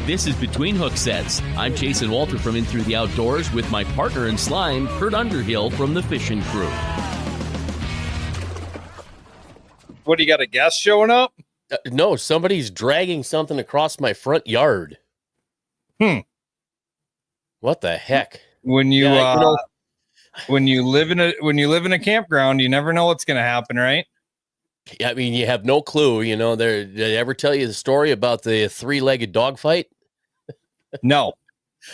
This is Between Hook Sets. I'm Jason Walter from In Through the Outdoors with my partner in slime, Kurt Underhill from the Fishing Crew. What, do you got a guest showing up? No, somebody's dragging something across my front yard. What the heck? When you, when you live in a campground, you never know what's going to happen, right? I mean, you have no clue. You know, did I ever tell you the story about the three-legged dog fight? No.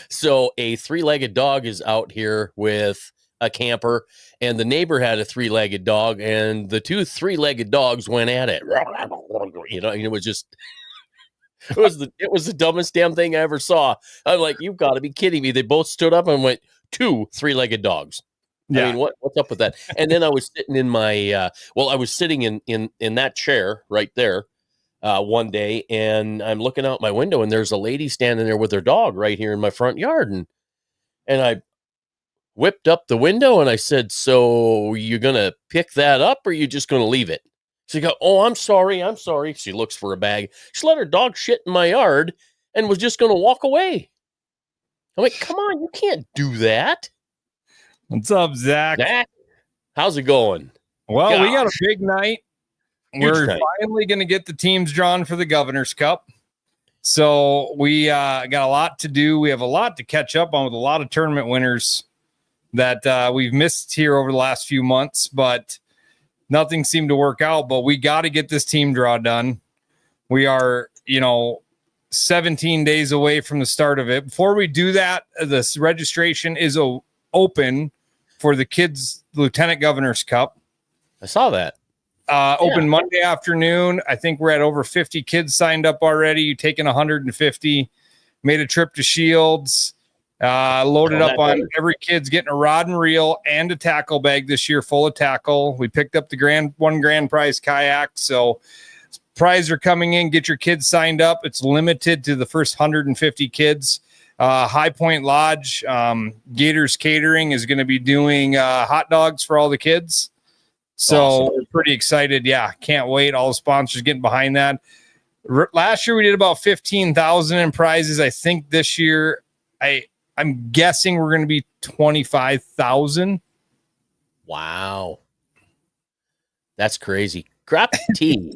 So a three-legged dog is out here with a camper, and the neighbor had a three-legged dog, and the two three-legged dogs went at it. You know, it was just, it was the dumbest damn thing I ever saw. I'm like, you've got to be kidding me. They both stood up and went, two three-legged dogs. Yeah. I mean, what's up with that? And then I was sitting in my, I was sitting in that chair right there one day, and I'm looking out my window, and there's a lady standing there with her dog right here in my front yard. And I whipped up the window and I said, so you're going to pick that up or you just going to leave it? She goes, oh, I'm sorry. She looks for a bag. She let her dog shit in my yard and was just going to walk away. I'm like, come on, you can't do that. What's up, Zach? How's it going? Well, Gosh. we got a big night. We're finally going to get the teams drawn for the Governor's Cup. So we got a lot to do. We have a lot to catch up on with a lot of tournament winners that we've missed here over the last few months, but nothing seemed to work out. But we got to get this team draw done. We are, 17 days away from the start of it. Before we do that, this registration is open for the kids' Lieutenant Governor's Cup. I saw that. Open Monday afternoon. I think we're at over 50 kids signed up already. You've taken 150, made a trip to Shields, loaded up on every kid's getting a rod and reel and a tackle bag this year full of tackle. We picked up the one grand prize kayak. So prizes are coming in. Get your kids signed up. It's limited to the first 150 kids. High Point Lodge, Gators Catering is going to be doing hot dogs for all the kids. So awesome. We're pretty excited. Yeah, can't wait. All the sponsors getting behind that. Last year we did about 15,000 in prizes. I think this year I'm guessing we're going to be 25,000. Wow, that's crazy. Crap tea.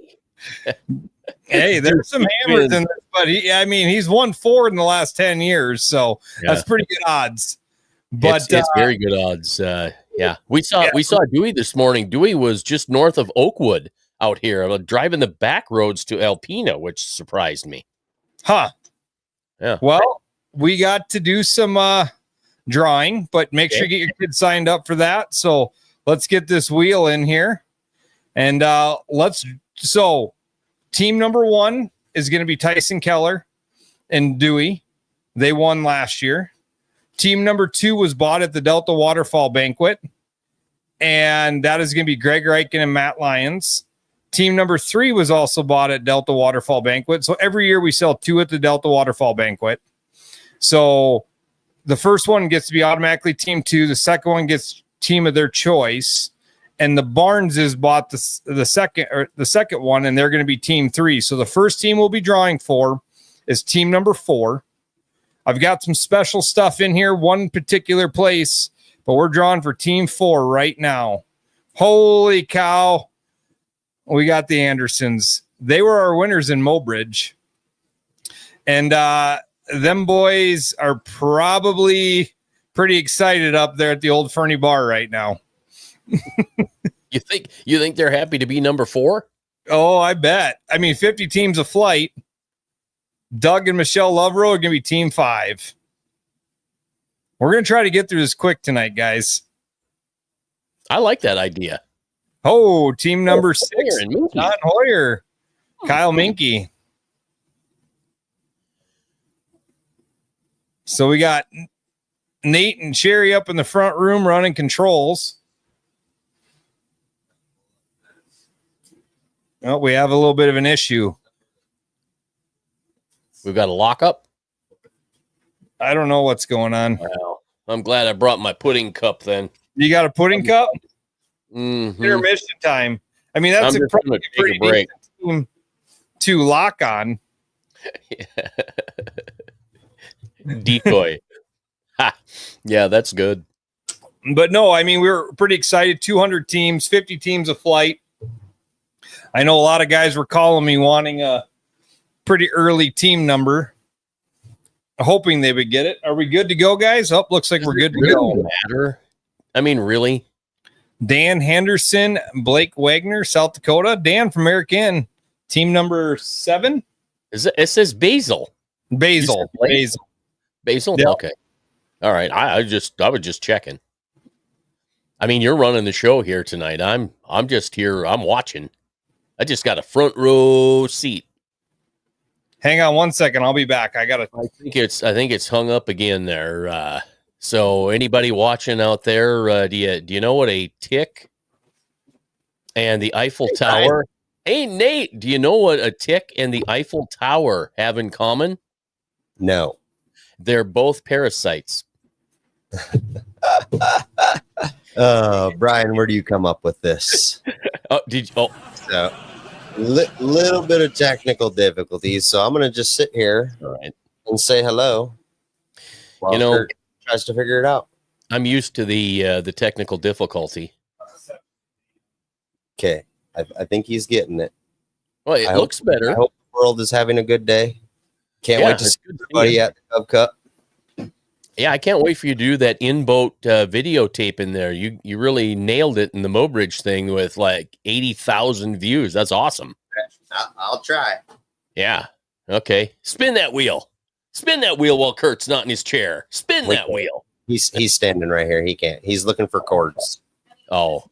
Hey, there's some hammers in this, but he's won 4 in the last 10 years, so that's pretty good odds. But it's very good odds. We saw Dewey this morning. Dewey was just north of Oakwood out here, driving the back roads to Alpena, which surprised me. Huh? Yeah. Well, we got to do some drawing, but make sure you get your kids signed up for that. So let's get this wheel in here, and So team number 1 is going to be Tyson Keller and Dewey. They won last year. Team number 2 was bought at the Delta Waterfall Banquet, and that is going to be Greg Reichen and Matt Lyons. Team number 3 was also bought at Delta Waterfall Banquet. So every year we sell 2 at the Delta Waterfall Banquet. So the first one gets to be automatically team 2. The second one gets team of their choice. And the Barneses bought the second one, and they're going to be team 3. So the first team we'll be drawing for is team number 4. I've got some special stuff in here, one particular place, but we're drawing for team 4 right now. Holy cow. We got the Andersons. They were our winners in Mobridge. And them boys are probably pretty excited up there at the old Fernie Bar right now. You think they're happy to be number 4? Oh, I bet. 50 teams a flight. Doug and Michelle Lovero are going to be team 5. We're going to try to get through this quick tonight, guys. I like that idea. Oh, team number 6. John Hoyer. Kyle Minke. So we got Nate and Sherry up in the front room running controls. Oh, we have a little bit of an issue. We've got a lockup. I don't know what's going on. Well, I'm glad I brought my pudding cup then. You got a pudding cup? Mm-hmm. Intermission time. I mean, that's probably a pretty break. decent team to lock on. Decoy. Ha. Yeah, that's good. But no, I mean, we were pretty excited. 200 teams, 50 teams of flight. I know a lot of guys were calling me wanting a pretty early team number, hoping they would get it. Are we good to go, guys? Oh, looks like we're good to go. Matter? I mean, really? Dan Henderson, Blake Wagner, South Dakota. Dan from American, team number 7. It says Basil. Basil. Yep. Okay. All right. I was just checking. I mean, you're running the show here tonight. I'm just here. I'm watching. I just got a front row seat. Hang on 1 second. I'll be back. I think it's hung up again there. So anybody watching out there, do you know what a tick and the Eiffel Tower? Hey, Nate, do you know what a tick and the Eiffel Tower have in common? No. They're both parasites. Brian, where do you come up with this? So, little bit of technical difficulties. So I'm going to just sit here and say hello. While Kurt tries to figure it out. I'm used to the technical difficulty. Okay. I think he's getting it. Well, it looks better. I hope the world is having a good day. Can't wait to see everybody at the Cub Cup. Yeah, I can't wait for you to do that in-boat videotape in there. You really nailed it in the Mobridge thing with like 80,000 views. That's awesome. I'll try. Yeah. Okay. Spin that wheel. Spin that wheel while Kurt's not in his chair. Spin that wheel. He's standing right here. He can't. He's looking for cords. Oh.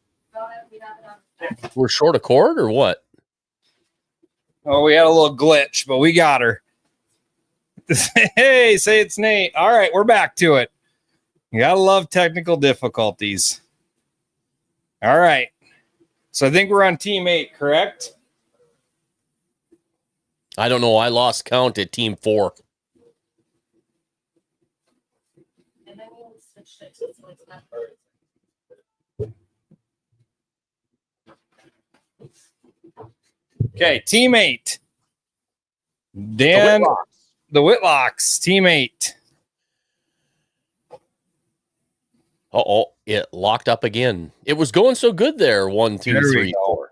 We're short a cord or what? Oh, we had a little glitch, but we got her. Hey, say it's Nate. All right, we're back to it. You gotta love technical difficulties. All right. So I think we're on team 8, correct? I don't know. I lost count at team 4. Okay, team 8. Dan, the Whitlocks, team 8. Uh-oh, it locked up again. It was going so good there. 1, 2, 3, 4.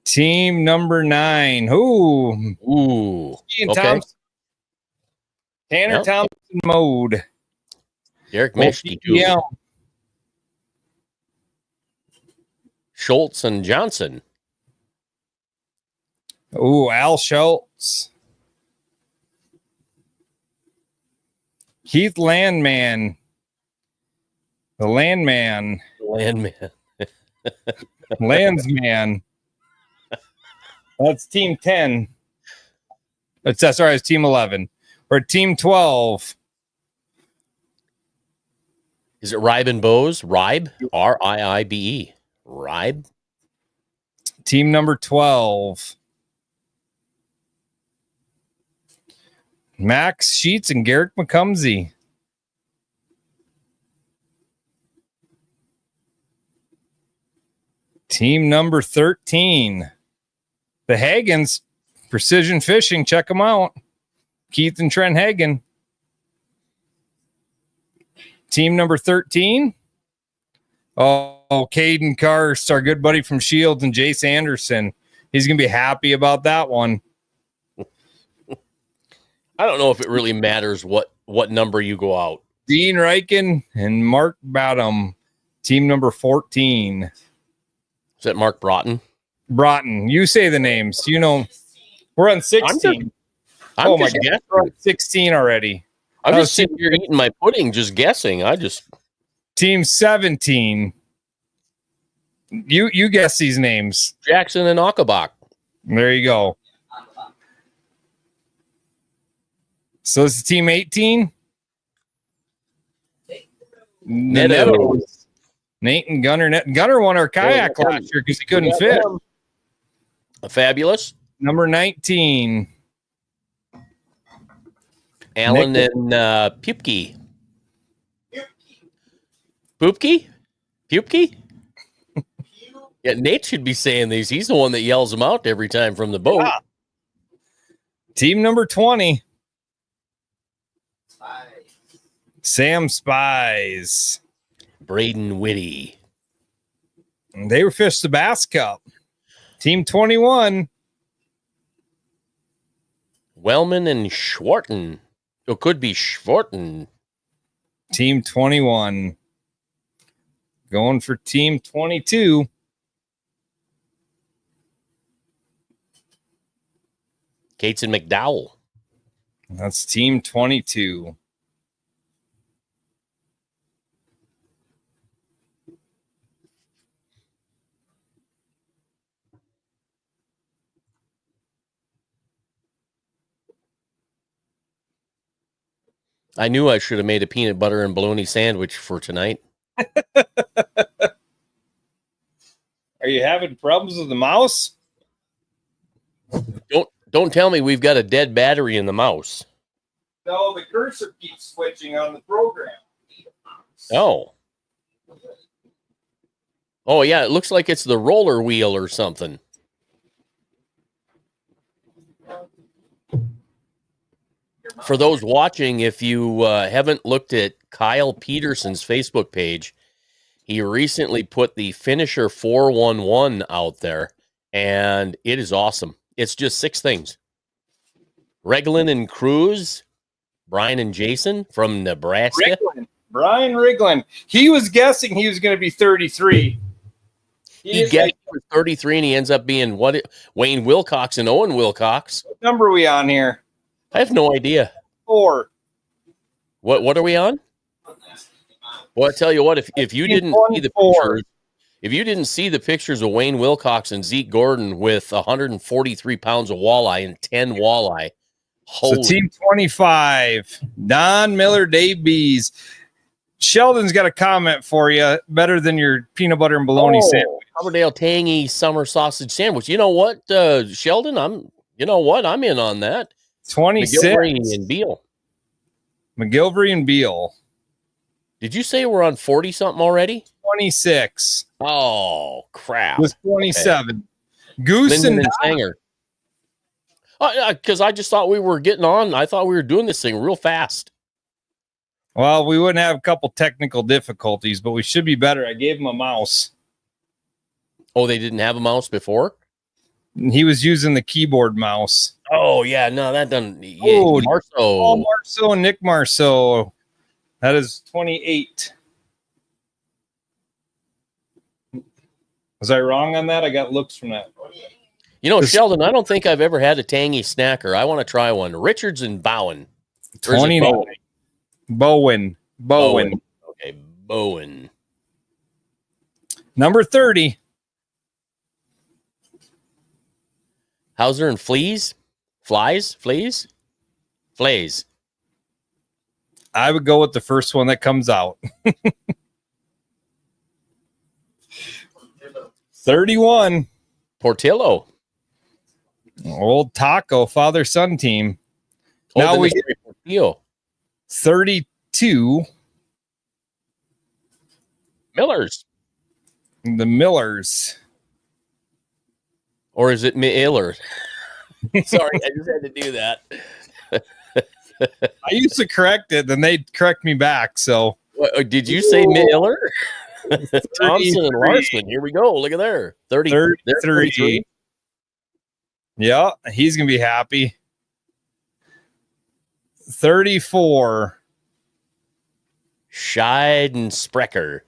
Team number 9. Ooh. Okay. Tanner Thompson mode. Derek Meschke. Yeah. Schultz and Johnson. Ooh, Al Schultz. Keith Landman. The Landman. Landsman. That's team 10. Sorry, it's team 11. Or team 12. Is it Ribe and Bose? Ribe? R-I-I-B-E. Ribe? Team number 12. Max Sheets and Garrick McCumsey. Team number 13. The Hagens, Precision Fishing. Check them out. Keith and Trent Hagen. Team number 13. Oh, Caden Karst, our good buddy from Shields, and Jace Anderson. He's going to be happy about that one. I don't know if it really matters what number you go out. Dean Reichen and Mark Bottom, team number 14. Is that Mark Broughton? Broughton. You say the names. You know, we're on 16. I'm just God. We're on 16 already. I'm just sitting here eating my pudding, just guessing. Team 17. You guess these names. Jackson and Achenbach. There you go. So this is team 18. Nettos. Nate and Gunner. Gunner won our kayak last year because he couldn't fit. Fabulous. Number 19. Alan and Pupke. Pupke? Yeah, Nate should be saying these. He's the one that yells them out every time from the boat. Yeah. Team number 20. Sam Spies. Braden Whitty. They were fished the Bass Cup. Team 21. Wellman and Schwarten. It could be Schwarten. Team 21. Going for team 22. Cates and McDowell. That's team 22. I knew I should have made a peanut butter and bologna sandwich for tonight. Are you having problems with the mouse? Don't tell me we've got a dead battery in the mouse. No, the cursor keeps switching on the program. Oh. Oh, yeah, it looks like it's the roller wheel or something. For those watching, if you haven't looked at Kyle Peterson's Facebook page, he recently put the Finisher 411 out there, and it is awesome. It's just 6 things. Reglin and Cruz, Brian and Jason from Nebraska. Brian Riglin. He was guessing he was going to be 33. He guessed he was 33, and he ends up being Wayne Wilcox and Owen Wilcox. What number are we on here? I have no idea. 4. What are we on? Well, I tell you what, if you didn't see the pictures, if you didn't see the pictures of Wayne Wilcox and Zeke Gordon with 143 pounds of walleye and 10 walleye, so team 25, Don Miller, Dave Bees. Sheldon's got a comment for you. Better than your peanut butter and bologna sandwich. Coverdale tangy summer sausage sandwich. You know what, Sheldon? I'm in on that. 26. McGilvery and Beal. McGilvery and Beal. Did you say we're on 40 something already? 26. Oh crap! It was 27. Okay. Goose Linden and Sanger. Because I just thought we were getting on. I thought we were doing this thing real fast. Well, we wouldn't have a couple technical difficulties, but we should be better. I gave him a mouse. Oh, they didn't have a mouse before? He was using the keyboard mouse. Oh, yeah. No, that doesn't. Yeah, Oh, Marceau. Paul Marceau and Nick Marceau. That is 28. Was I wrong on that? I got looks from that. You know, Sheldon, I don't think I've ever had a tangy snacker. I want to try one. Richards and Bowen. 29. Bowen. Okay, Bowen. Number 30. Hauser and Fleas? Flies? I would go with the first one that comes out. 31. Portillo. Old Taco father-son team. Now we get Portillo. 32. Millers. The Millers. Or is it Miller? Sorry, I just had to do that. I used to correct it, then they'd correct me back. So, did you say Miller? Thompson and Larson. Here we go. Look at there. 33. Yeah, he's going to be happy. 34. Scheid and Sprecher.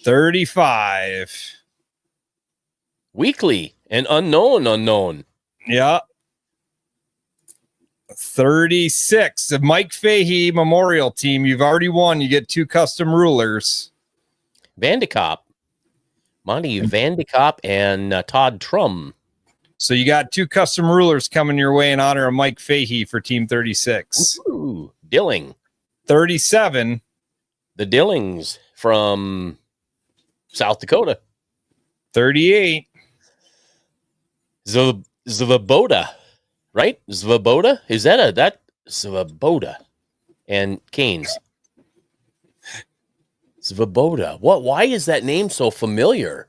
35. Weekly and unknown. Yeah. 36. The Mike Fahey Memorial Team. You've already won. You get 2 custom rulers. Vandekop. Monty Vandekop and Todd Trum. So you got 2 custom rulers coming your way in honor of Mike Fahey for Team 36. Ooh, Dilling. 37. The Dillings from South Dakota. 38. Zvaboda, right? Zvaboda? Is that Zvaboda and Canes? Svoboda. Why is that name so familiar?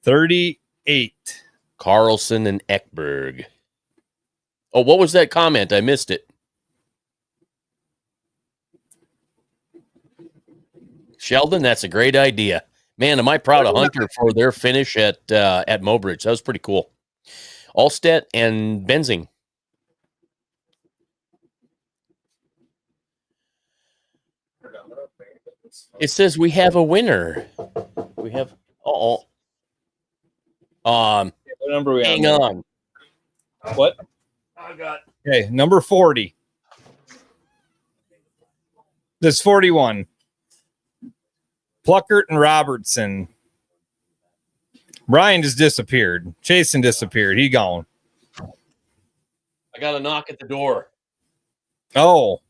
38. Carlson and Ekberg. Oh, what was that comment? I missed it. Sheldon, that's a great idea. Man, am I proud of Hunter for their finish at Mobridge. That was pretty cool. Allstet and Benzing. It says we have a winner. We have what number we hang on. What? I got Okay, number 40. This 41. Pluckert and Robertson. Brian just disappeared. Jason disappeared. He gone. I got a knock at the door. Oh,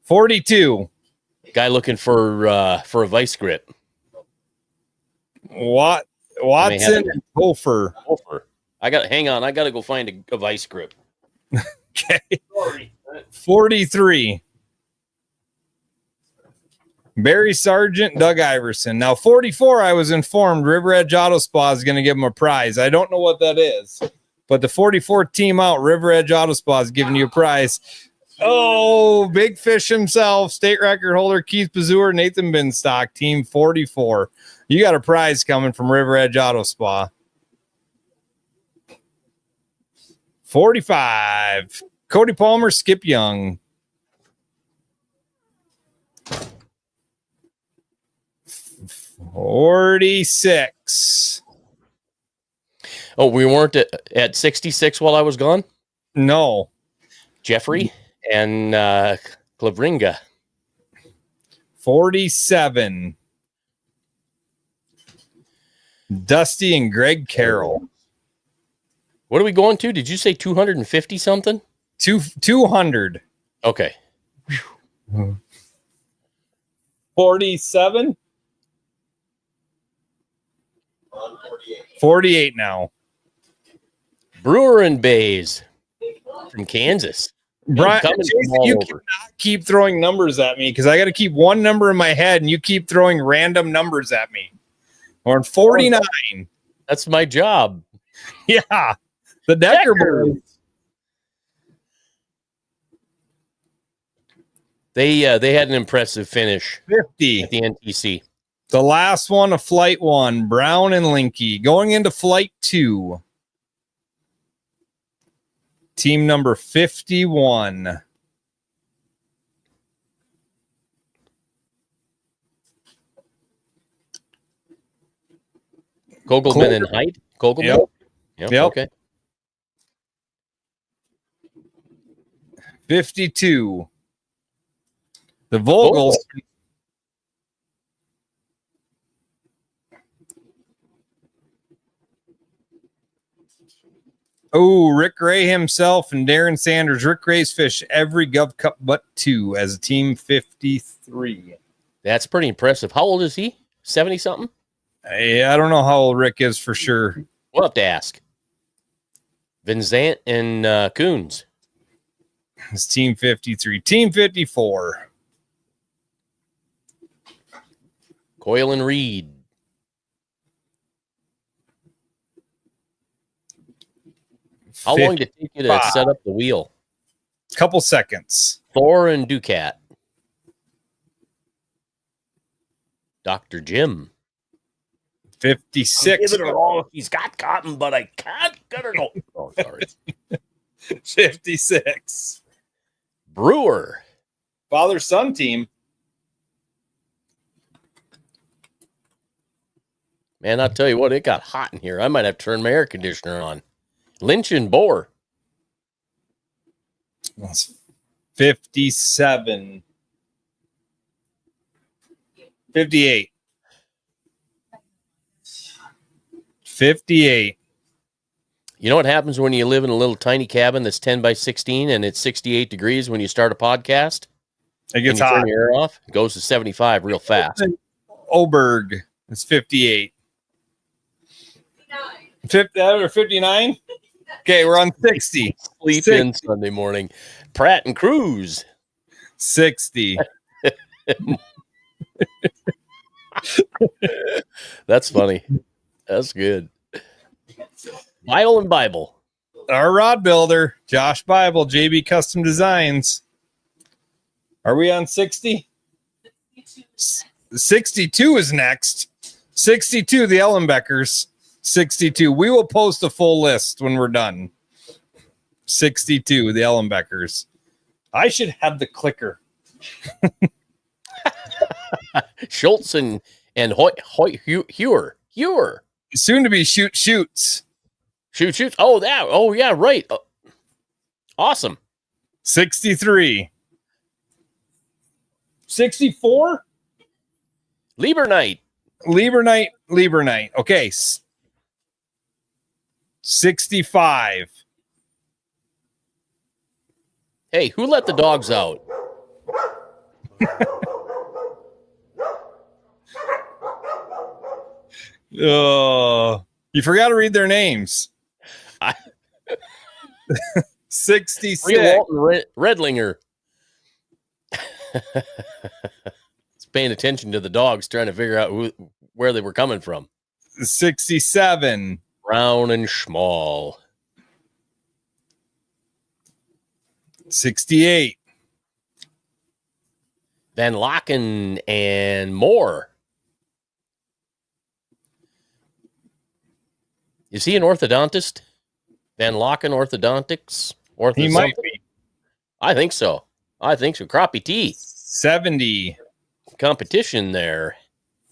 42. Guy looking for a vice grip. What? Watson and Hofer. Hang on. I got to go find a vice grip. Okay. 43. Barry Sargent, Doug Iverson. Now, 44, I was informed River Edge Auto Spa is going to give him a prize. I don't know what that is, but the 44 team out, River Edge Auto Spa is giving you a prize. Oh, Big Fish himself, state record holder Keith Pazur, Nathan Binstock, team 44. You got a prize coming from River Edge Auto Spa. 45. Cody Palmer, Skip Young. 46. Oh, we weren't at 66 while I was gone? No. Jeffrey and Klavringa. 47. Dusty and Greg Carroll. What are we going to? Did you say 250 something? 200. Okay. 47. 48 now. Brewer and Bays from Kansas. Brian, Jason, you cannot keep throwing numbers at me because I got to keep one number in my head and you keep throwing random numbers at me. We're on 49. That's my job. Yeah. The Decker boys. They had an impressive finish. 50 at the NTC. The last one of flight 1, Brown and Linky. Going into flight 2. Team number 51. Kogelman and Height. Kogelman? Yep. Okay. 52. The Vogels. Oh, Rick Ray himself and Darren Sanders. Rick Ray's fish every Gov Cup but 2 as a team 53. That's pretty impressive. How old is he? 70 something? I don't know how old Rick is for sure. We'll have to ask. Vincent and Coons. It's team 53. Team 54. Coyle and Reed. How long did it take you to set up the wheel? Couple seconds. Thor and Ducat. Dr. Jim. 56. Give it a roll. He's got cotton, but I can't get it. Oh, sorry. 56. Brewer. Father-son team. Man, I'll tell you what, it got hot in here. I might have to turn my air conditioner on. Lynch and Bohr. That's 57. 58. 58. You know what happens when you live in a little tiny cabin that's 10 by 16 and it's 68 degrees when you start a podcast? It gets hot. hot. Turn your air off. It goes to 75 real fast. Oberg is 58. 59? Okay, we're on 60. Sleep 60. in Sunday morning. Pratt and Cruz. 60. That's funny. That's good. Bible and Bible. Our rod builder, Josh Bible, JB Custom Designs. Are we on 60? 62 is next. 62, the Ellenbeckers. 62. We will post a full list when we're done. 62, the Ellenbeckers. I should have the clicker. Schultz and Hewer. Soon to be shoots. Shoots. Oh, that. Oh, yeah, right. Awesome. 63. 64? Liebernight. Okay. 65. Hey, who let the dogs out? Oh, you forgot to read their names. 66. Walton Redlinger. It's paying attention to the dogs, trying to figure out where they were coming from. 67. Brown and Schmall. 68. Van Locken and Moore. Is he an orthodontist? Van Locken Orthodontics? He might be. I think so. Crappie T. 70. Competition there.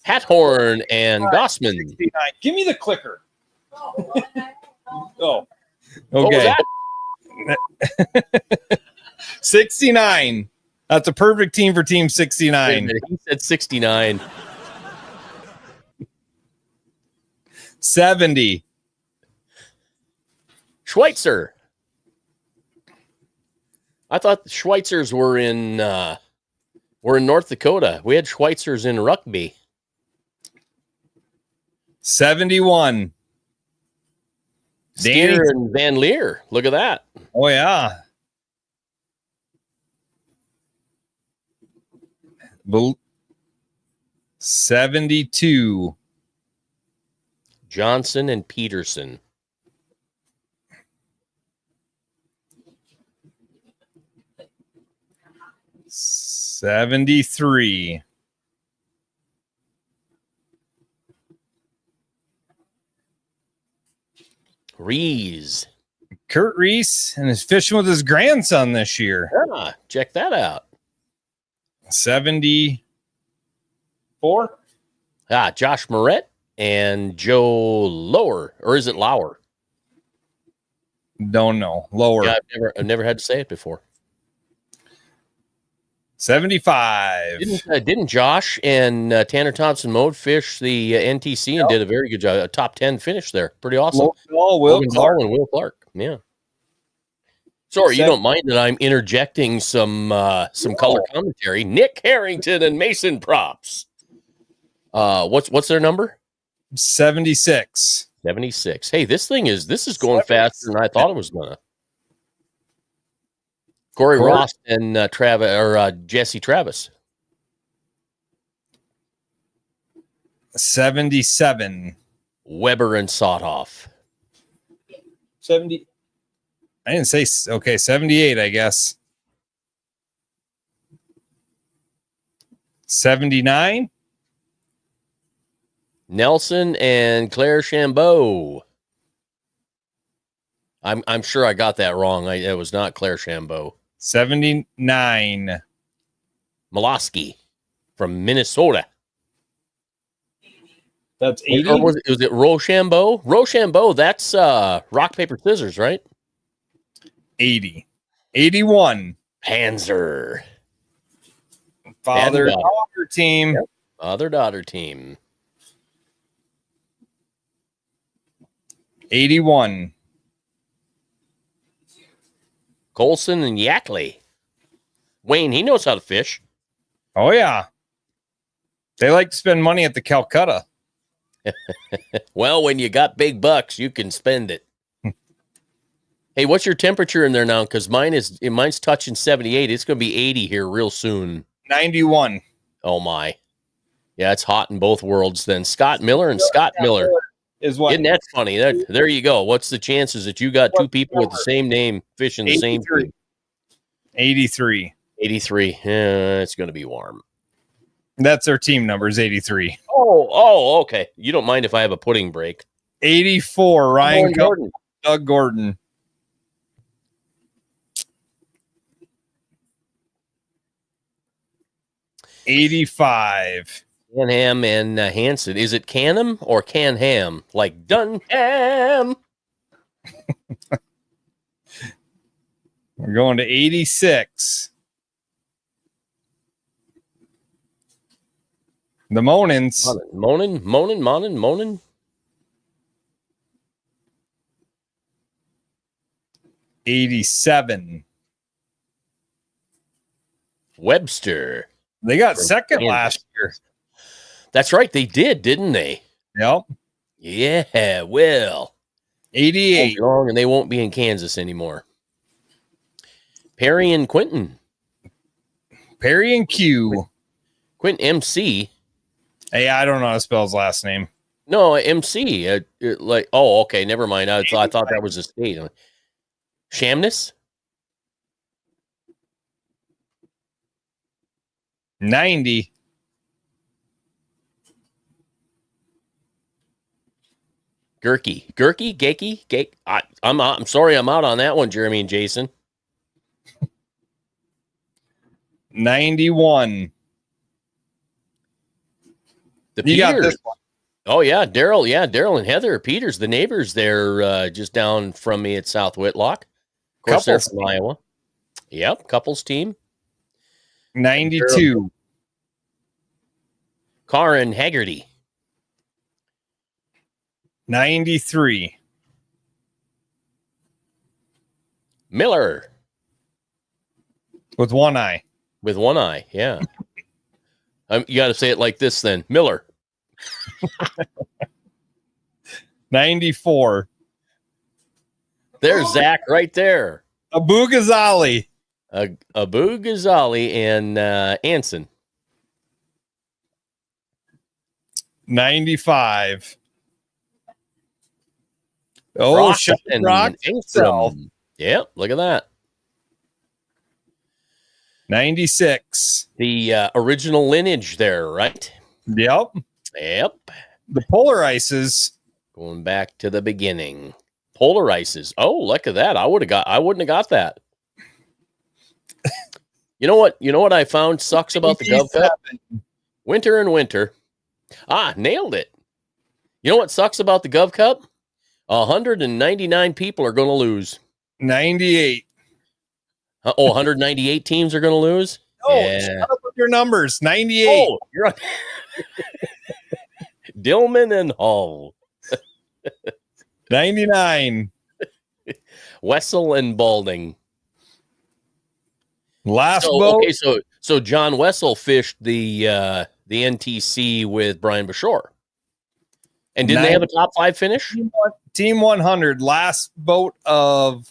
Hathorn and Gossman. 69. Give me the clicker. Oh. Okay. 69. That's a perfect team for Team 69. He said 69. 70. Schweitzer. I thought the Schweitzers were in North Dakota. We had Schweitzers in Rugby. 71. Steer and Van Leer. Look at that. Oh, yeah. 72. Johnson and Peterson. 73. Rees. Kurt Reese and is fishing with his grandson this year. Yeah, check that out. 74. Josh Moret and Joe Lower, or is it Lauer? Don't know. Lower. Yeah, I've never had to say it before. 75. Didn't Josh and Tanner Thompson Mode fish the NTC and did a very good job. A top 10 finish there. Pretty awesome. Will Clark. Yeah. Sorry, you don't mind that I'm interjecting some color commentary. Nick Harrington and Mason Props. What's their number? 76. 76. Hey, this is going faster than I thought it was gonna. Corey Ross and Jesse Travis. 77. Weber and Sotoff. 70. I didn't say, okay, 78, I guess. 79. Nelson and Claire Chambeau. I'm sure I got that wrong. It was not Claire Chambeau. 79. Molosky from Minnesota. That's 80. Or was it Rochambeau? Rochambeau, that's rock, paper, scissors, right? 80. 81. Panzer. Father-daughter team. Yep. Father-daughter team. 81. Colson and Yackley. Wayne, he knows how to fish. Oh, yeah. They like to spend money at the Calcutta. Well, when you got big bucks, you can spend it. Hey, what's your temperature in there now? Because mine's touching 78. It's going to be 80 here real soon. 91. Oh, my. Yeah, it's hot in both worlds then. Scott Miller and Scott Miller. Is what? Isn't that funny? There you go. What's the chances that you got two people with the same name fishing the same thing? 83. 83. Yeah, it's going to be warm. That's our team number is 83. Oh, okay. You don't mind if I have a pudding break. 84, Ryan Gordon. Doug Gordon. $85. Canham and Hanson. Is it Canham or Canham? Like Dunham? We're going to 86. The Monins. Monin. 87. Webster. They got second last year. That's right. They did, didn't they? Yep. Yeah, well. 88. Long, and they won't be in Kansas anymore. Perry and Quentin. Perry and Q. Quentin MC. Hey, I don't know how to spell his last name. No, MC. Okay, never mind. I thought that was a state. Shamness? 90. Gakey. I'm sorry, I'm out on that one, Jeremy and Jason. 91. The you Peters. Got this one. Oh yeah, Daryl. Yeah, Daryl and Heather Peters, the neighbors there, just down from me at South Whitlock. Of course, they're from Iowa. Yep, couples team. 92. Karin Haggerty. 93. Miller. With one eye. With one eye, yeah. You got to say it like this then. Miller. 94. There's Zach right there. Abu Ghazali. Abu Ghazali and Anson. 95. Oh, Rock. Yep, look at that. 96. The original lineage there, right? Yep. The Polar Ices. Going back to the beginning. Polar Ices. Oh, look at that. I wouldn't have got that. You know what I found sucks about the Gov Cup? Winter and winter. Nailed it. You know what sucks about the Gov Cup? 199 people are going to lose. 98. 198 teams are going to lose? Oh, shut up with your numbers. 98. Oh, you're right. Dillman and Hull. 99. Wessel and Balding. Last boat. Okay, so John Wessel fished the NTC with Brian Bashore. And didn't they have a top 5 finish? Team 100, last boat of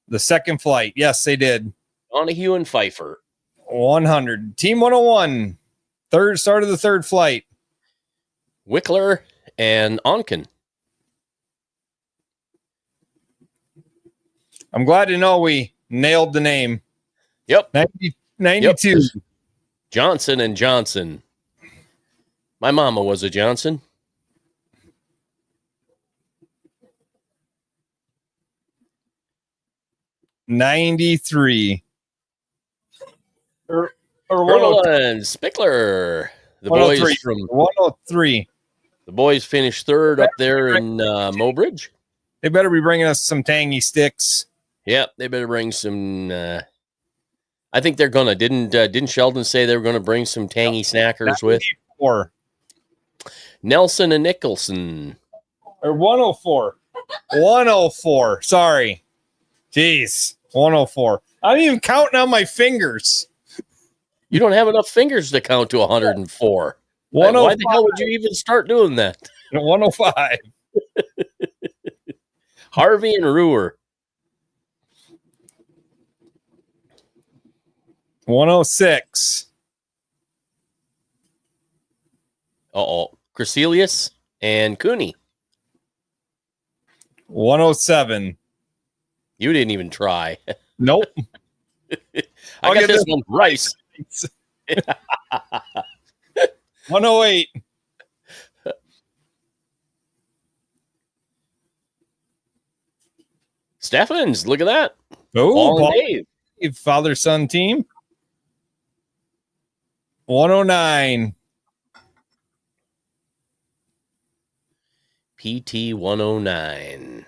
the second flight. Yes, they did. Donahue and Pfeiffer. 100. Team 101, start of the third flight. Wickler and Onken. I'm glad to know we nailed the name. Yep. 92. Yep. Johnson and Johnson. My mama was a Johnson. $93. Or and Spickler. The boys from 103. The boys finished third up there in Mobridge. They better be bringing us some tangy sticks. Yep, they better bring some. I think they're gonna. Didn't Sheldon say they were gonna bring some tangy snackers with? Nelson and Nicholson. Or 104. 104. Sorry. Jeez. 104. I'm even counting on my fingers. You don't have enough fingers to count to 104. Why the hell would you even start doing that? 105. Harvey and Ruhr. 106. Crecelius and Cooney. 107. You didn't even try. Nope. I got this one. Rice. 108. Steffens, look at that. Oh, Paul and Dave. Father-son team. 109. PT 109.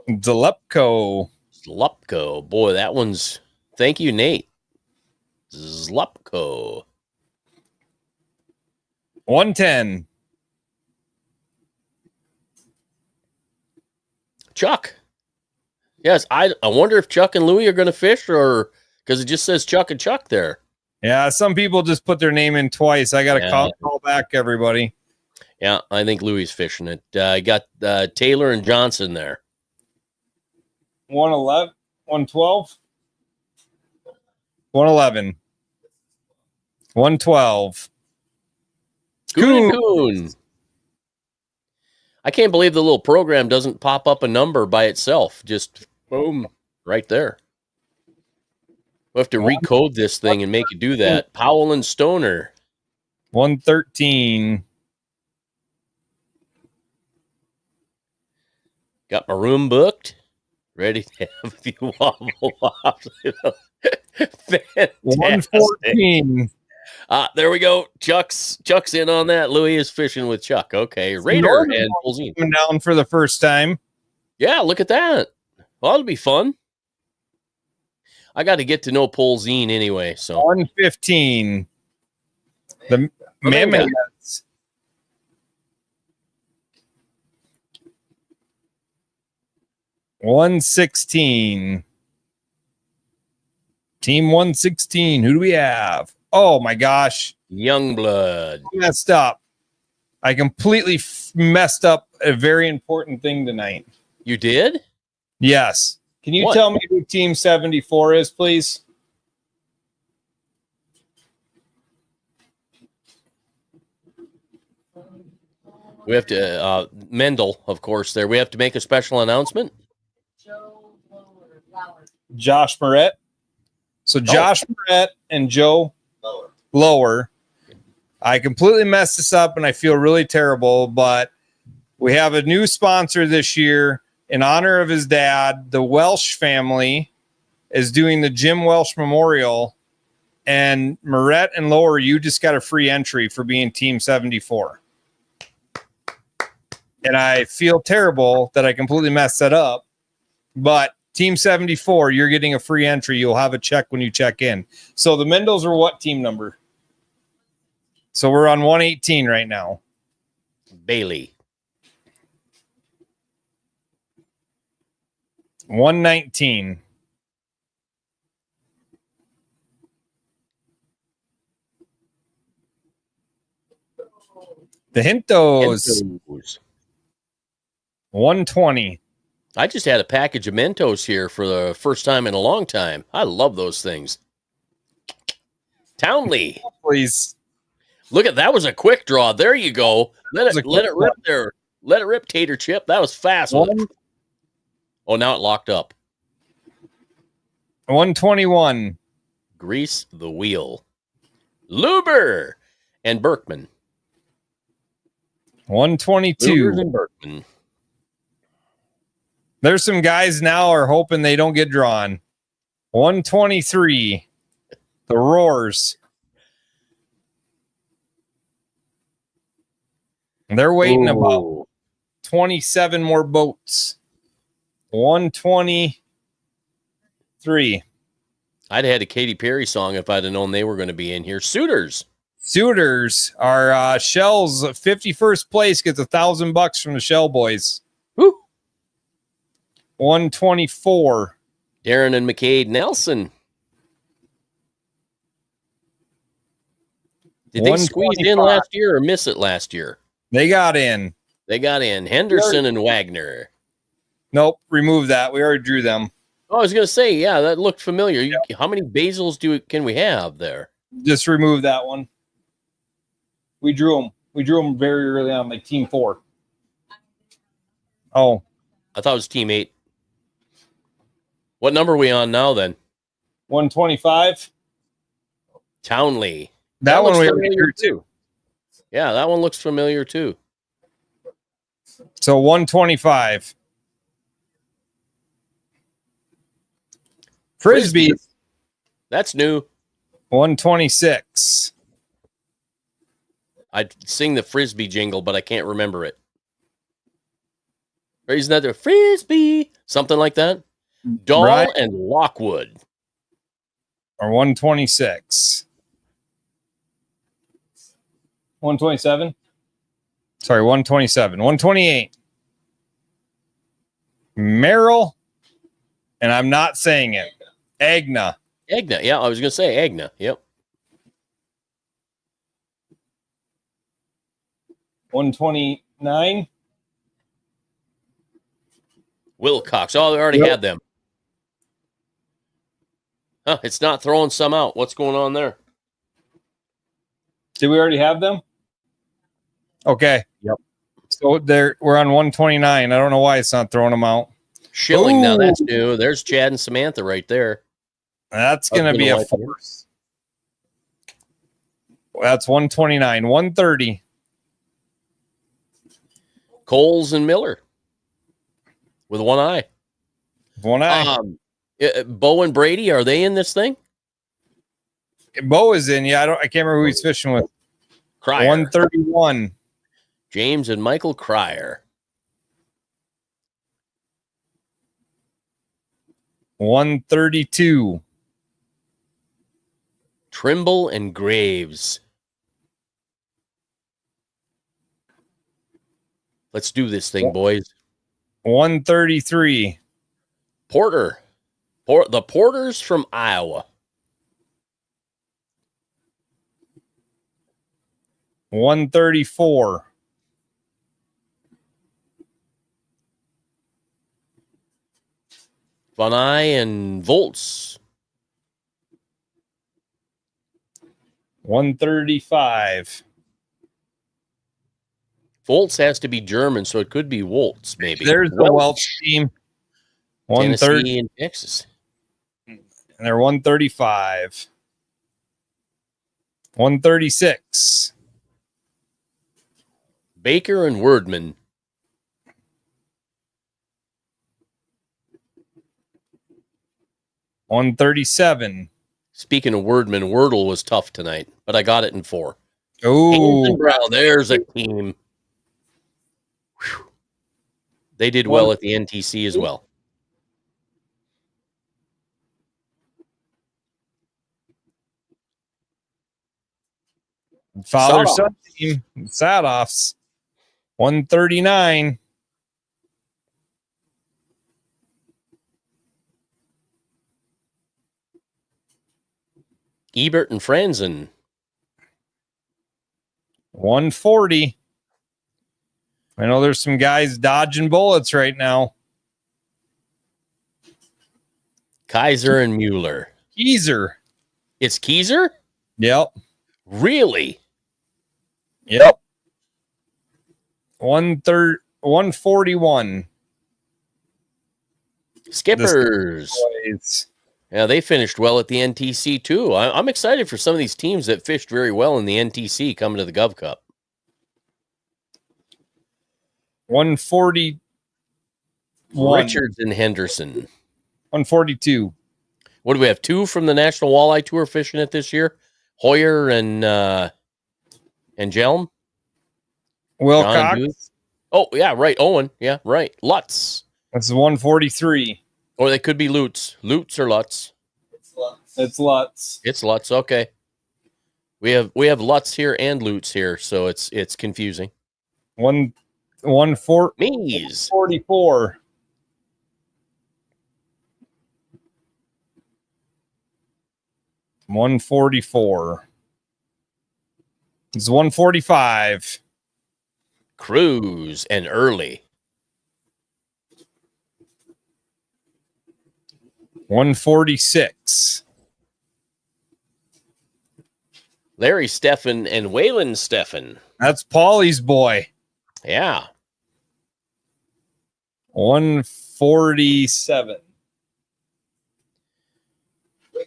Zlepko. Boy, that one's... Thank you, Nate. Zlepko. 110. Chuck. Yes, I wonder if Chuck and Louie are going to fish, or because it just says Chuck and Chuck there. Yeah, some people just put their name in twice. I got to call back everybody. Yeah, I think Louie's fishing it. I got Taylor and Johnson there. 111, 112, 111, 112. Coon. I can't believe the little program doesn't pop up a number by itself. Just boom, right there. We'll have to recode this thing and make it do that. Powell and Stoner. 113. Got my room booked. Ready to have a few wobble wops. Fantastic. 114. There we go. Chuck's in on that. Louis is fishing with Chuck. Okay. Raider and Polzine coming down for the first time. Yeah, look at that. Well, that'll be fun. I got to get to know Polzine anyway. So 115. The Mammoths. 116. Team 116. Who do we have? Oh my gosh. Youngblood. Messed up. I completely messed up a very important thing tonight. You did? Yes. Can you tell me who Team 74 is, please? We have to, Mendel, of course, there. We have to make a special announcement. Josh Moret. So Josh Moret and Joe Lower. I completely messed this up and I feel really terrible, but we have a new sponsor this year in honor of his dad. The Welsh family is doing the Jim Welsh Memorial, and Moret and Lower, you just got a free entry for being Team 74. And I feel terrible that I completely messed that up, but Team 74, you're getting a free entry. You'll have a check when you check in. So the Mendels are what team number? So we're on 118 right now. Bailey. 119. The Hintos. 120. I just had a package of Mentos here for the first time in a long time. I love those things. Townley. Please. Look at that. Was a quick draw. There you go. Let it rip there. Let it rip, Tater Chip. That was fast. Oh, now it locked up. 121. Grease the wheel. Luber and Berkman. 122. Lubers and Berkman. There's some guys now are hoping they don't get drawn. 123. The Roars. They're waiting about 27 more boats. 123. I'd have had a Katy Perry song if I'd have known they were going to be in here. Suitors are Shell's 51st place gets $1,000 from the Shell boys. Woo. 124. Darren and McCade Nelson. Did they squeeze in last year or miss it last year? They got in. Henderson and Wagner. Nope. Remove that. We already drew them. Oh, I was going to say, yeah, that looked familiar. How many Basils can we have there? Just remove that one. We drew them. We drew them very early on, like team 4. Oh, I thought it was team 8. What number are we on now then? 125. Townley. That one looks we already familiar drew too. Yeah, that one looks familiar too. So 125. Frisbee. That's new. 126. I'd sing the Frisbee jingle, but I can't remember it. Or isn't that the Frisbee? Something like that? Dahl Right. and Lockwood. Or 126. 127. Sorry, 127. 128. Merrill. And I'm not saying it. Agna. Agna. Yeah, I was going to say Agna. Yep. 129. Wilcox. Oh, they already had them. Huh, it's not throwing some out. What's going on there? Did we already have them? Okay. Yep. So we're on 129. I don't know why it's not throwing them out. Schilling. Now that's new. There's Chad and Samantha right there. That's going to be a force. That's 129. 130. Coles and Miller with one eye. One eye. Bo and Brady, are they in this thing? Bo is in. Yeah, I can't remember who he's fishing with. Cryer. 131. James and Michael Cryer. 132. Trimble and Graves. Let's do this thing, boys. 133. Porter. The Porters from Iowa. 134. Von Eye and Volts. 135. Volts has to be German, so it could be Woltz, maybe. There's the Welch team. 130 Tennessee and Texas. And they're 135. 136. Baker and Wordman. 137. Speaking of Wordman, Wordle was tough tonight, but I got it in 4. Oh, Brown, there's a team. Whew. They did well at the NTC as well. father-son team. Sadoffs. 139. Ebert and Franzen. 140. I know there's some guys dodging bullets right now. Kaiser and Mueller. Keezer. It's Keiser? Yep. Really? Yep. 141. Skippers. Yeah, they finished well at the NTC too. I'm excited for some of these teams that fished very well in the NTC coming to the Gov Cup. 140. Richards and Henderson. 142. What do we have? 2 from the National Walleye Tour fishing it this year? Hoyer and Jelm? Wilcox. Oh, yeah, right. Owen. Yeah, right. Lutz. That's 143. Or they could be Lutz. Lutz or Lutz. It's Lutz. It's Lutz. Okay. We have Lutz here and Lutz here, so it's confusing. 144. 144. It's 145. Cruz and Early. 146. Larry Steffen and Waylon Steffen. That's Paulie's boy. Yeah. 147.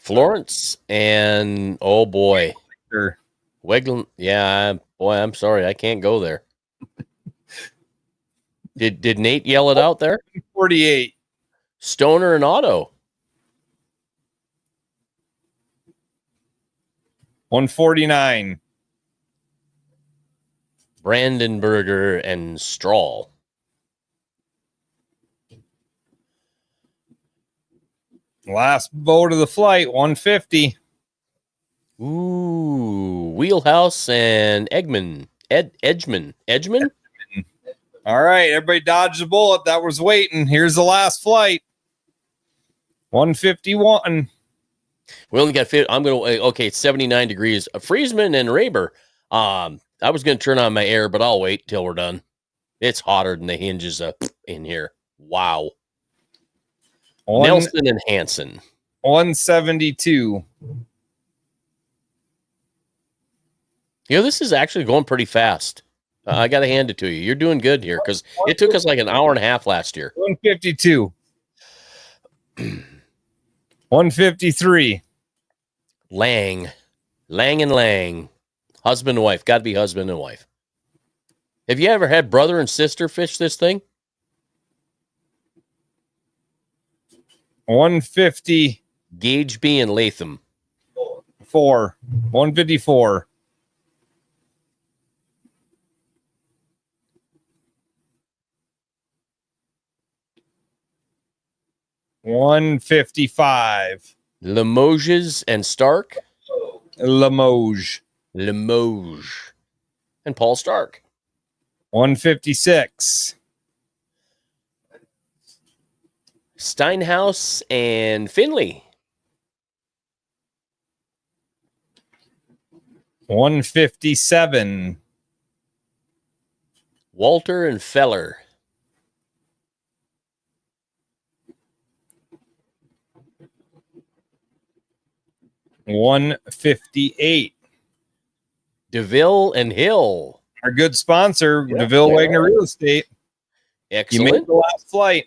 Florence and oh boy. Sure. Wegland. Yeah, boy, I'm sorry. I can't go there. Did Nate yell it out there? 48. Stoner and Otto. 149. Brandenburger and Strahl. Last boat of the flight, 150. Ooh, Wheelhouse and Edgman. Edgman? All right, everybody dodged the bullet. That was waiting. Here's the last flight. 151. We only got 50. I'm going to, okay, it's 79 degrees. Friesman and Raber. I was going to turn on my air, but I'll wait till we're done. It's hotter than the hinges up in here. Wow. Nelson and Hansen. 172. This is actually going pretty fast. I got to hand it to you. You're doing good here because it took us like an hour and a half last year. 152. 153. Lang and Lang. Husband and wife. Got to be husband and wife. Have you ever had brother and sister fish this thing? 150. Gageby and Latham. 154. 155. Limoges and Stark. Limoges. And Paul Stark. 156. Steinhaus and Finley. 157. Walter and Feller. 158. DeVille and Hill. Our good sponsor, Yeah, DeVille yeah. Wagner Real Estate. Excellent. You made the last flight.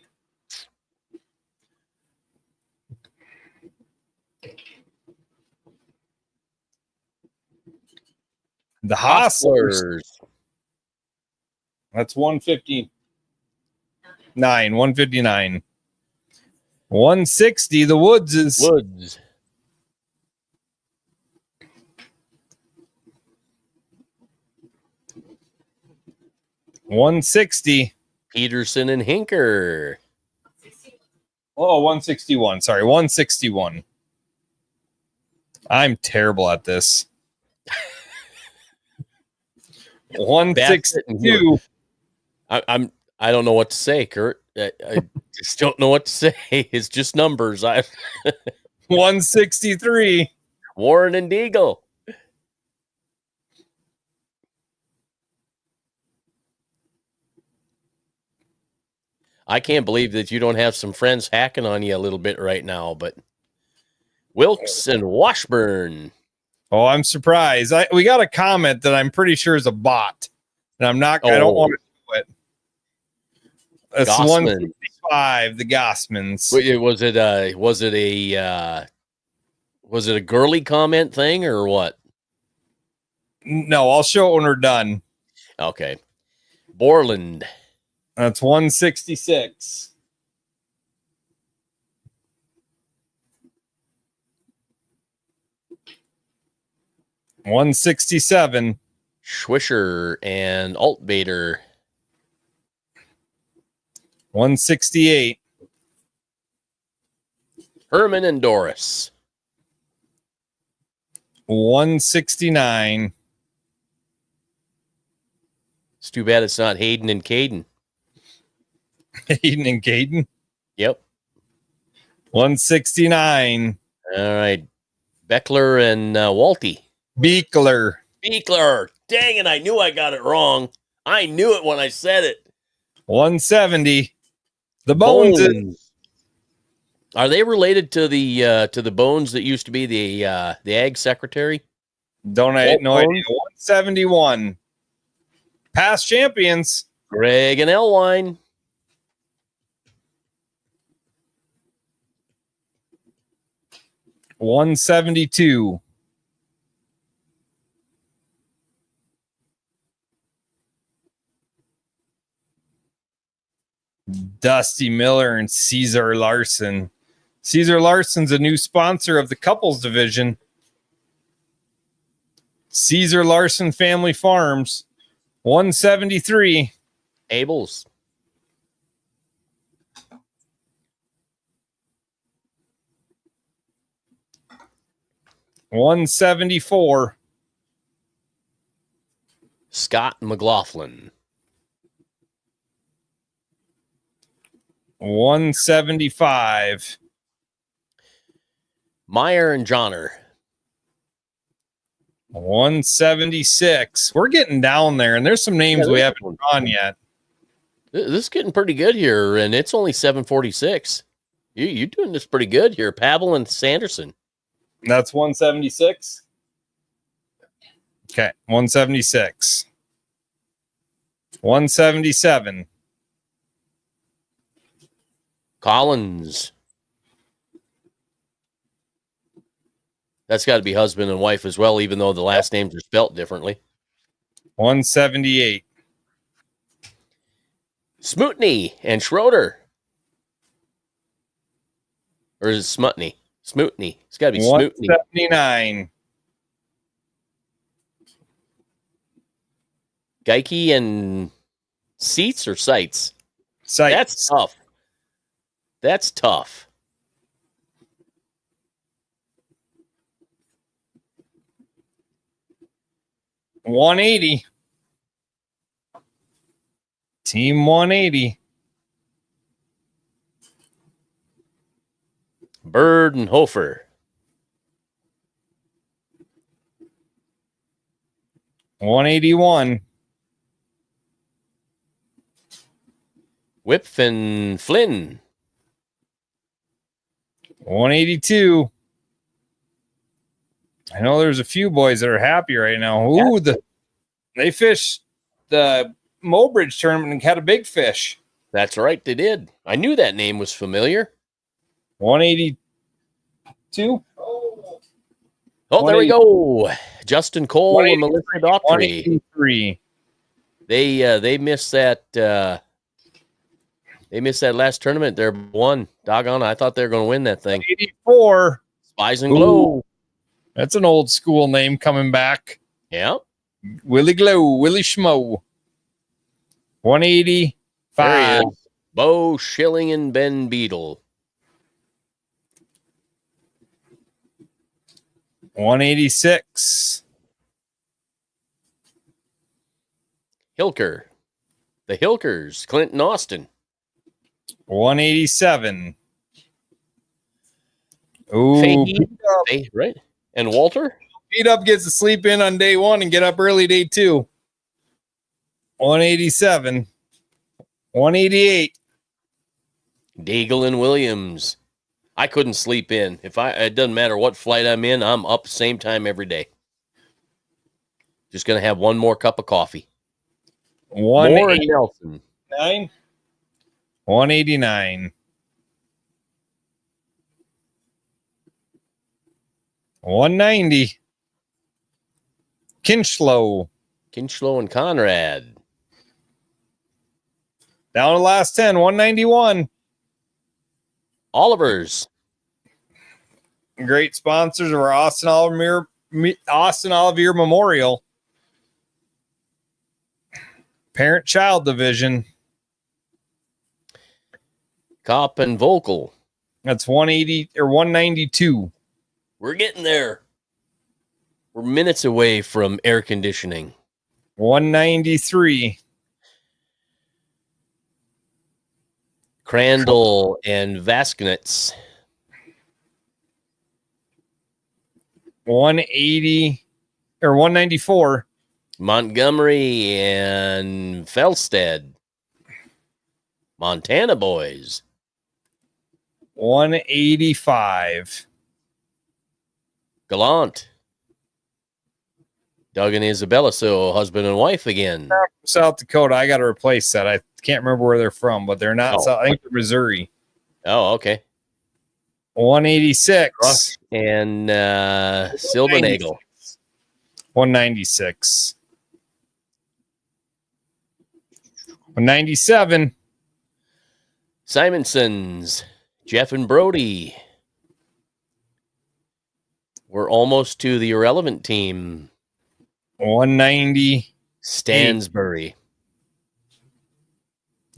The Hostlers. That's 159. 159. 160. The Woodses. Woods. $160. Peterson and Hinker. Oh, 161. Sorry, 161. I'm terrible at this. 162. I don't know what to say, Kurt. I just don't know what to say. It's just numbers. 163. Warren and Deagle. I can't believe that you don't have some friends hacking on you a little bit right now, but Wilkes and Washburn. Oh, I'm surprised. We got a comment that I'm pretty sure is a bot. And I don't want to do it. It's Gossman. 165, the Gossmans. Wait, was it a girly comment thing or what? No, I'll show it when we're done. Okay. Borland. That's 166. $167. Schwischer and Altbader. 168. Herman and Doris. 169. It's too bad it's not Hayden and Caden. Hayden and Caden. Yep. 169. All right. Beckler and Walty. Beekler. Dang it, I knew I got it wrong. I knew it when I said it. 170. The Bones. Are they related to the Bones that used to be the ag secretary? Don't I no idea. 171. Past champions. Greg and Elwine. $172. Dusty Miller and Caesar Larson. Caesar Larson's a new sponsor of the couples division. Caesar Larson Family Farms. 173. Abels. $174. Scott McLaughlin. 175. Meyer and Johnner. 176. We're getting down there, and there's some names we haven't drawn yet. This is getting pretty good here, and it's only 746. You're doing this pretty good here. Pavel and Sanderson. That's 176. Okay, 176. 177. Collins. That's got to be husband and wife as well, even though the last names are spelt differently. 178. Smootney and Schroeder. Or is it Smutney? Smootney. It's got to be Smootney. 179. Geike and Seats or Sites? Sites. That's tough. That's tough. $180. Team 180. Bird and Hofer. 181. Whip and Flynn. 182. I know there's a few boys that are happy right now. Ooh, they fished the Mobridge tournament and had a big fish. That's right, they did. I knew that name was familiar. 182. Oh, there we go. Justin Cole and Melissa Daughtry. 183. They missed that. They missed that last tournament. They're one. Doggone, I thought they were going to win that thing. 84. Spies and Glow. Ooh, that's an old school name coming back. Yeah. Willie Glow, Willie Schmo. 185. There he is. Bo Schilling and Ben Beadle. 186. Hilker. The Hilkers. Clinton Austin. 187. Ooh, Fahey, right? And Walter? Beat up gets to sleep in on day one and get up early day two. 187. 188. Daigle and Williams. I couldn't sleep in. It doesn't matter what flight I'm in, I'm up the same time every day. Just gonna have one more cup of coffee. 189. 189. 190. Kinchlow and Conrad. Down to the last 10. 191. Oliver's. Great sponsors of our Austin Oliver Memorial. Parent-child division. Cop and Vocal. That's 180 or 192. We're getting there. We're minutes away from air conditioning. 193. Crandall and Vasknitz. 180 or 194. Montgomery and Felstead. Montana boys. 185. Gallant. Doug and Isabella, so husband and wife again. South Dakota. I got to replace that. I can't remember where they're from, but they're not. I think they're Missouri. Oh, okay. 186. And Silvernagel. 196. 197. Simonson's, Jeff and Brody. We're almost to the irrelevant team. 190. Stansbury.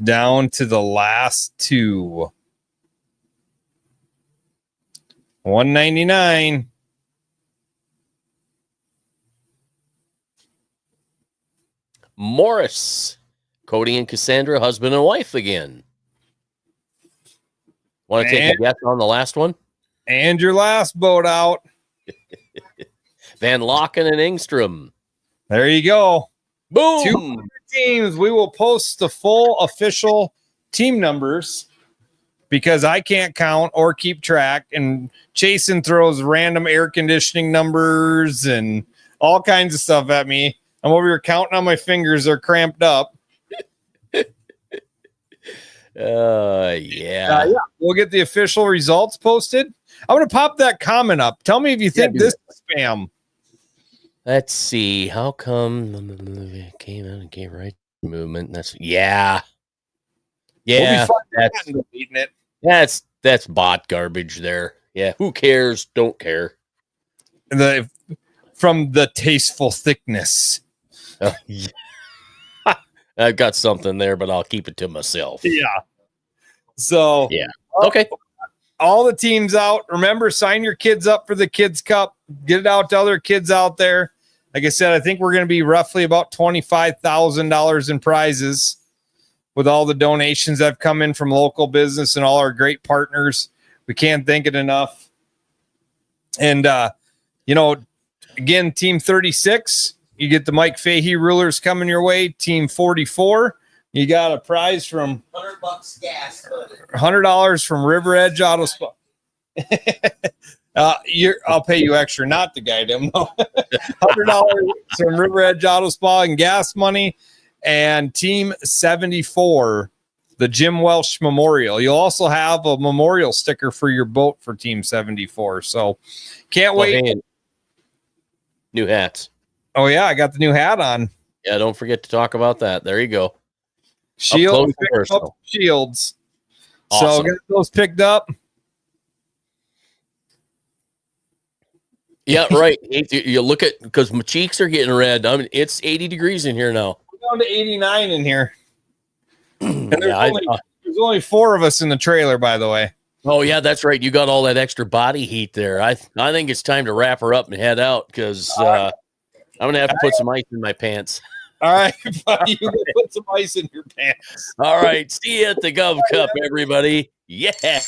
Down to the last two. 199. Morris. Cody and Cassandra, husband and wife again. Want to take a guess on the last one? And your last boat out. Van Locken and Engstrom. There you go. Boom. 200 teams. We will post the full official team numbers because I can't count or keep track. And Jason throws random air conditioning numbers and all kinds of stuff at me. I'm over here counting on my fingers. They're cramped up. Yeah. We'll get the official results posted. I'm going to pop that comment up. Tell me if you think this is spam. Let's see. How come came out and gave right movement? That's yeah. That's bot garbage there. Yeah, who cares? Don't care. From the tasteful thickness. Yeah. I've got something there, but I'll keep it to myself. Yeah. So yeah. Okay. All the teams out. Remember, sign your kids up for the Kids Cup. Get it out to other kids out there. Like I said, I think we're going to be roughly about $25,000 in prizes with all the donations that have come in from local business and all our great partners. We can't thank it enough. And, again, Team 36, you get the Mike Fahey rulers coming your way. Team 44, you got a prize from $100 gas. $100 from River Edge Auto Spa. I'll pay you extra, not the guy. $100 from River Edge Auto Spa and gas money. And Team 74, the Jim Welsh Memorial. You'll also have a memorial sticker for your boat for Team 74. So can't wait. Hey, new hats. Oh, yeah, I got the new hat on. Yeah, don't forget to talk about that. There you go. Shields. Awesome. So get those picked up. Yeah, right. You look at, because my cheeks are getting red. I mean, it's 80 degrees in here now. We're down to 89 in here. And there's only 4 of us in the trailer, by the way. Oh, yeah, that's right. You got all that extra body heat there. I think it's time to wrap her up and head out because I'm going to have to put some ice in my pants. All right, buddy, you can put some ice in your pants. All right, see you at the Gov Cup, everybody. Yeah.